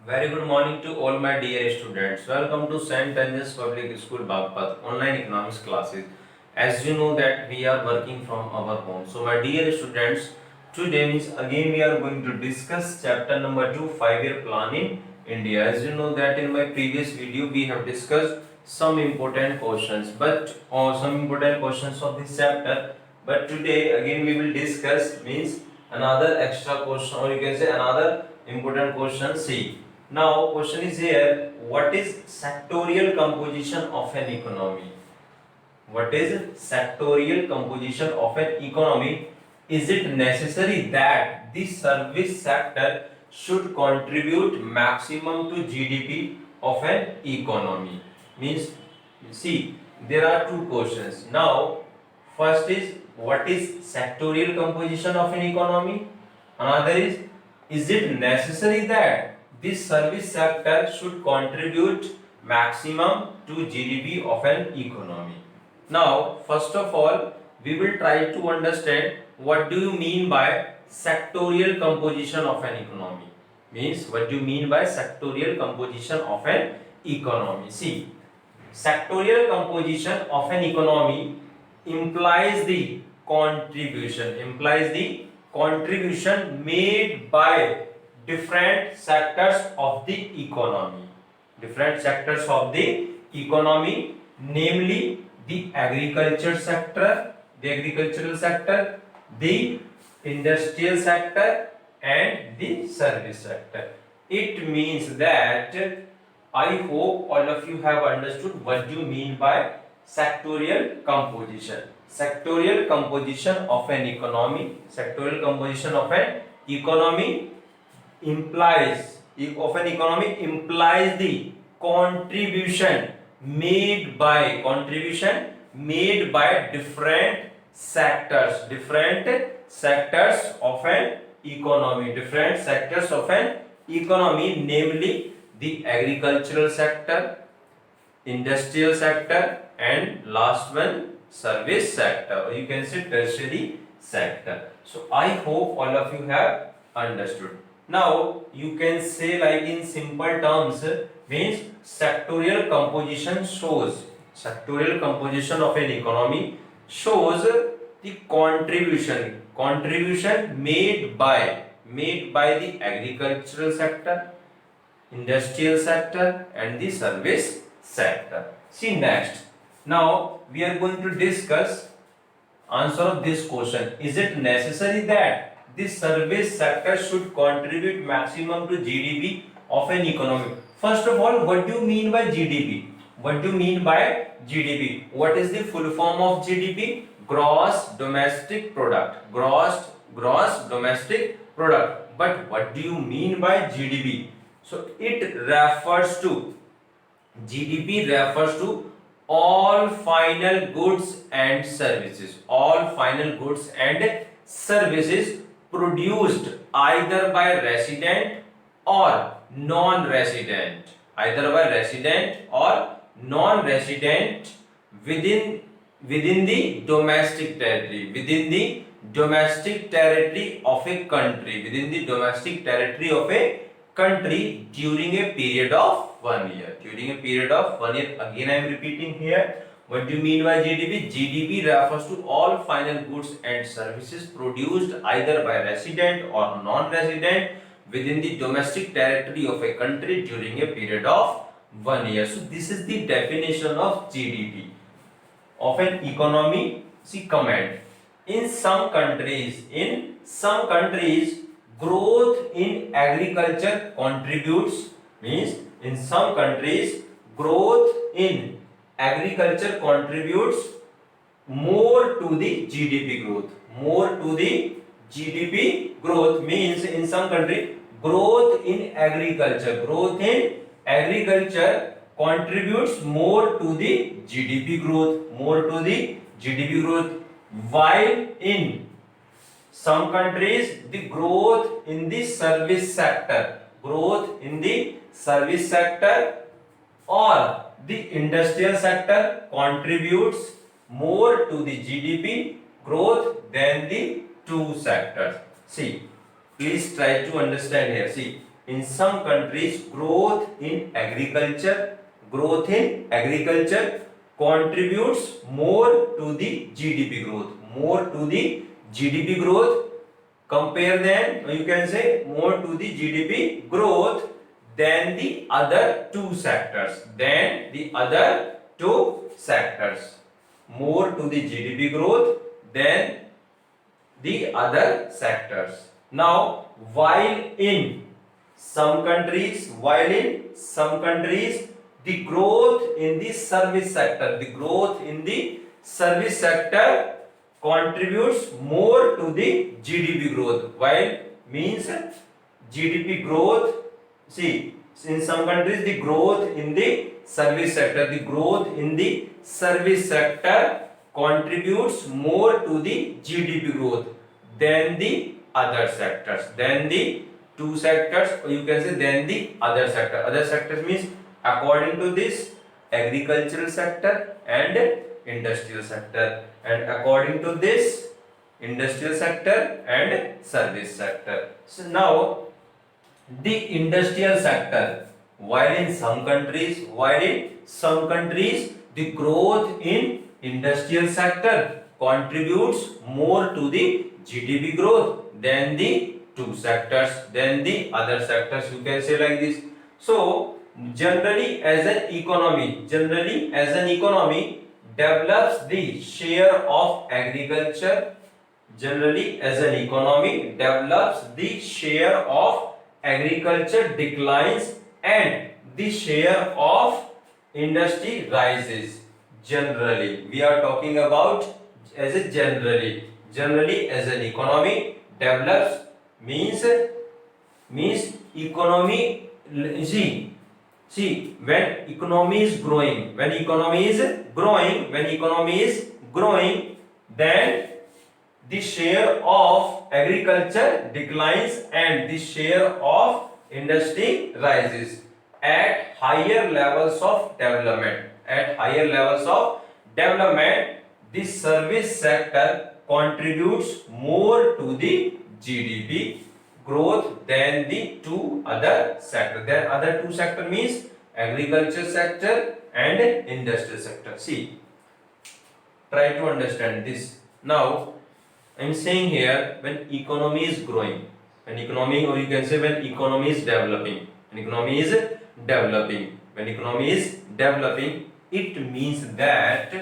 Very good morning to all my dear students. Welcome to St. Angeles Public School Bagpat online economics classes. As you know that we are working from our home. So my dear students, today means again we are going to discuss chapter number 2 5-year plan in India. As you know that in my previous video we have discussed some important questions of this chapter, but today again we will discuss means another extra question, or you can say another important question. See, now question is here, what is sectorial composition of an economy? What is sectorial composition of an economy? Is it necessary that the service sector should contribute maximum to GDP of an economy? Means, see, there are two questions. Now, first is what is sectorial composition of an economy? Another is it necessary that this service sector should contribute maximum to GDP of an economy? Now, first of all, we will try to understand what do you mean by sectorial composition of an economy. Means, what do you mean by sectorial composition of an economy? See, sectorial composition of an economy implies the contribution made by different sectors of the economy, namely the agricultural sector, the industrial sector, and the service sector. It means that I hope all of you have understood what you mean by sectorial composition. Sectorial composition of an economy. Sectorial composition of an economy implies the contribution made by different sectors of an economy, namely the agricultural sector, industrial sector, and last one service sector, or you can say tertiary sector. So I hope all of you have understood. Now you can say, like in simple terms, means sectorial composition of an economy shows the contribution made by the agricultural sector, industrial sector, and the service sector. See next. Now we are going to discuss answer of this question. Is it necessary that the service sector should contribute maximum to GDP of an economy? First of all, what do you mean by GDP? What is the full form of GDP? Gross domestic product. Gross domestic product. But what do you mean by GDP? So GDP refers to all final goods and services. Produced either by resident or non-resident, within the domestic territory of a country during a period of 1 year. Again I am repeating here. What do you mean by GDP? GDP refers to all final goods and services produced either by resident or non-resident within the domestic territory of a country during a period of 1 year. So this is the definition of GDP of an economy. See comment. In some countries, growth in agriculture contributes. Means in some countries, growth in agriculture contributes more to the GDP growth. Means in some country, growth in agriculture contributes more to the GDP growth, while in some countries the growth in the service sector or the industrial sector contributes more to the GDP growth than the two sectors. See, please try to understand here. See, in some countries growth in agriculture contributes more to the GDP growth. More to the GDP growth. Compare then, you can say more to the GDP growth than the other two sectors. More to the GDP growth than the other sectors. Now, while in some countries, the growth in the service sector contributes more to the GDP growth. While means GDP growth, see, in some countries the growth in the service sector contributes more to the GDP growth than the other sectors, than the two sectors, or you can say than the other sector. Other sectors means according to this agricultural sector and industrial sector, and according to this industrial sector and service sector. So now the industrial sector, while in some countries the growth in industrial sector contributes more to the GDP growth than the two sectors, than the other sectors, you can say like this. So generally as an economy develops the share of agriculture, declines and the share of industry rises. Generally, we are talking about as a generally as an economy develops means economy. See, when economy is growing, then the share of agriculture declines and the share of industry rises. At higher levels of development, the service sector contributes more to the GDP growth than the two other sectors. The other two sector means agriculture sector and industrial sector. See, try to understand this. Now, I am saying here when economy is growing, or you can say when economy is developing, it means that